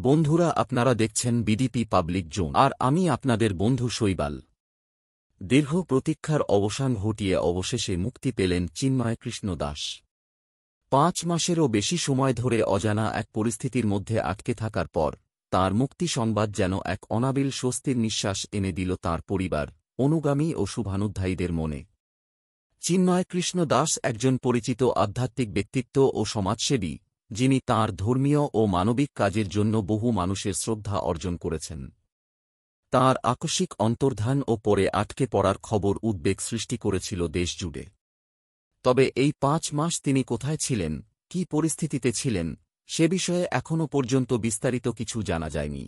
বন্ধুরা, আপনারা দেখছেন বিডিপি পাবলিক জোন, আর আমি আপনাদের বন্ধু শৈবাল। দীর্ঘ প্রতীক্ষার অবসান ঘটিয়ে অবশেষে মুক্তি পেলেন চিন্ময় কৃষ্ণ দাস। 5 মাসেরও বেশি সময় ধরে অজানা এক পরিস্থিতির মধ্যে আটকে থাকার পর তাঁর মুক্তি সংবাদ যেন এক অনাবিল স্বস্তির নিঃশ্বাস এনে দিল তাঁর পরিবার, অনুগামী ও শুভানুধ্যায়ীদের মনে। চিন্ময় কৃষ্ণ দাস একজন পরিচিত আধ্যাত্মিক ব্যক্তিত্ব ও সমাজসেবী, যিনি তাঁর ধর্মীয় ও মানবিক কাজের জন্য বহু মানুষের শ্রদ্ধা অর্জন করেছেন। তাঁর আকস্মিক অন্তর্ধান ও পরে আটকে পড়ার খবর উদ্বেগ সৃষ্টি করেছিল দেশজুড়ে। তবে এই 5 মাস তিনি কোথায় ছিলেন, কী পরিস্থিতিতে ছিলেন, সে বিষয়ে এখনও পর্যন্ত বিস্তারিত কিছু জানা যায়নি।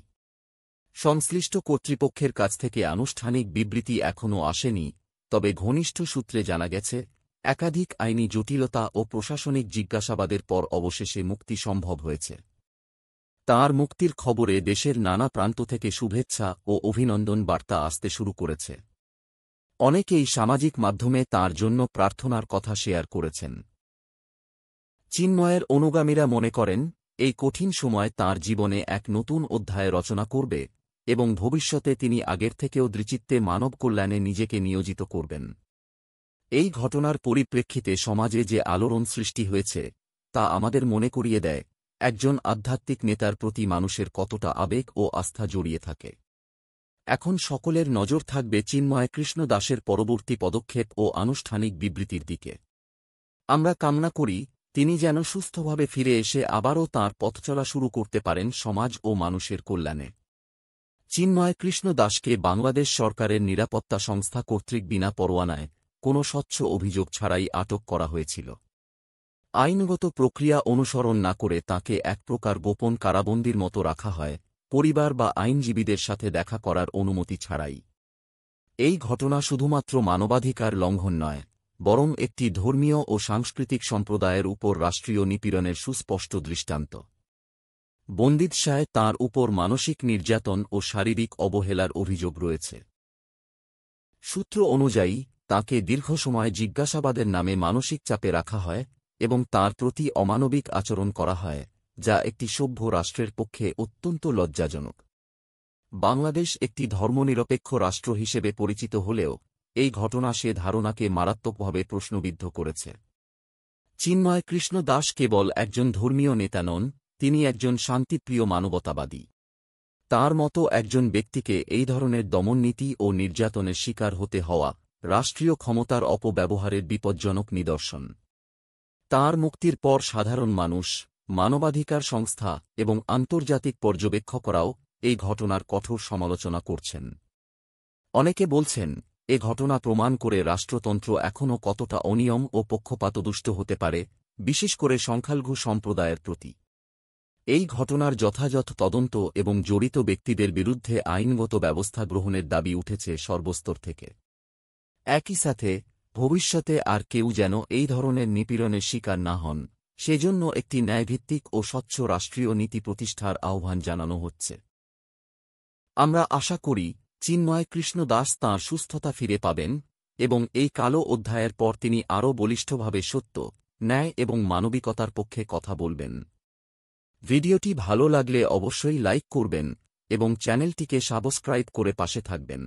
সংশ্লিষ্ট কর্তৃপক্ষের কাছ থেকে আনুষ্ঠানিক বিবৃতি এখনও আসেনি, তবে ঘনিষ্ঠ সূত্রে জানা গেছে, একাধিক আইনি জটিলতা ও প্রশাসনিক জিজ্ঞাসাবাদের পর অবশেষে মুক্তি সম্ভব হয়েছে। তাঁর মুক্তির খবরে দেশের নানা প্রান্ত থেকে শুভেচ্ছা ও অভিনন্দন বার্তা আসতে শুরু করেছে। অনেকেই সামাজিক মাধ্যমে তাঁর জন্য প্রার্থনার কথা শেয়ার করেছেন। চিন্ময়ের অনুগামীরা মনে করেন, এই কঠিন সময় তাঁর জীবনে এক নতুন অধ্যায় রচনা করবে এবং ভবিষ্যতে তিনি আগের থেকেও দৃঢ়চিত্তে মানব কল্যাণে নিজেকে নিয়োজিত করবেন। এই ঘটনার পরিপ্রেক্ষিতে সমাজে যে আলোড়ন সৃষ্টি হয়েছে, তা আমাদের মনে করিয়ে দেয় একজন আধ্যাত্মিক নেতার প্রতি মানুষের কতটা আবেগ ও আস্থা জড়িয়ে থাকে। এখন সকলের নজর থাকবে চিন্ময় কৃষ্ণ দাসের পরবর্তী পদক্ষেপ ও আনুষ্ঠানিক বিবৃতির দিকে। আমরা কামনা করি, তিনি যেন সুস্থভাবে ফিরে এসে আবারও তাঁর পথচলা শুরু করতে পারেন সমাজ ও মানুষের কল্যাণে। চিন্ময় কৃষ্ণ দাসকে বাংলাদেশ সরকারের নিরাপত্তা সংস্থা কর্তৃক বিনা পরোয়ানায় কোনো স্বচ্ছ অভিযোগ ছাড়াই আটক করা হয়েছিল। আইনগত প্রক্রিয়া অনুসরণ না করে তাঁকে এক প্রকার গোপন কারাবন্দির মতো রাখা হয়, পরিবার বা আইনজীবীদের সাথে দেখা করার অনুমতি ছাড়াই। এই ঘটনা শুধুমাত্র মানবাধিকার লঙ্ঘন নয়, বরং একটি ধর্মীয় ও সাংস্কৃতিক সম্প্রদায়ের উপর রাষ্ট্রীয় নিপীড়নের সুস্পষ্ট দৃষ্টান্ত। বন্দিদশায় তাঁর উপর মানসিক নির্যাতন ও শারীরিক অবহেলার অভিযোগ রয়েছে। সূত্র অনুযায়ী, তাঁকে দীর্ঘ সময় জিজ্ঞাসাবাদের নামে মানসিক চাপে রাখা হয় এবং তাঁর প্রতি অমানবিক আচরণ করা হয়, যা একটি সভ্য রাষ্ট্রের পক্ষে অত্যন্ত লজ্জাজনক। বাংলাদেশ একটি ধর্মনিরপেক্ষ রাষ্ট্র হিসেবে পরিচিত হলেও এই ঘটনা সে ধারণাকে মারাত্মকভাবে প্রশ্নবিদ্ধ করেছে। চিন্ময় কৃষ্ণ দাস কেবল একজন ধর্মীয় নেতা নন, তিনি একজন শান্তিপ্রিয় মানবতাবাদী। তাঁর মতো একজন ব্যক্তিকে এই ধরনের দমননীতি ও নির্যাতনের শিকার হতে হওয়া রাষ্ট্রীয় ক্ষমতার অপব্যবহারের বিপজ্জনক নিদর্শন। তাঁর মুক্তির পর সাধারণ মানুষ, মানবাধিকার সংস্থা এবং আন্তর্জাতিক পর্যবেক্ষকরাও এই ঘটনার কঠোর সমালোচনা করছেন। অনেকে বলছেন, এ ঘটনা প্রমাণ করে রাষ্ট্রতন্ত্র এখনও কতটা অনিয়ম ও পক্ষপাতদুষ্ট হতে পারে, বিশেষ করে সংখ্যালঘু সম্প্রদায়ের প্রতি। এই ঘটনার যথাযথ তদন্ত এবং জড়িত ব্যক্তিদের বিরুদ্ধে আইনগত ব্যবস্থা গ্রহণের দাবি উঠেছে সর্বস্তর থেকে। একই সাথে, ভবিষ্যতে আর কেউ যেন এই ধরনের নিপীড়নের শিকার না হন, সেজন্য একটি ন্যায়ভিত্তিক ও স্বচ্ছ রাষ্ট্রীয় নীতি প্রতিষ্ঠার আহ্বান জানানো হচ্ছে। আমরা আশা করি, চিন্ময় কৃষ্ণ দাস তাঁর সুস্থতা ফিরে পাবেন এবং এই কালো অধ্যায়ের পর তিনি আরও বলিষ্ঠভাবে সত্য, ন্যায় এবং মানবিকতার পক্ষে কথা বলবেন। ভিডিওটি ভালো লাগলে অবশ্যই লাইক করবেন এবং চ্যানেলটিকে সাবস্ক্রাইব করে পাশে থাকবেন।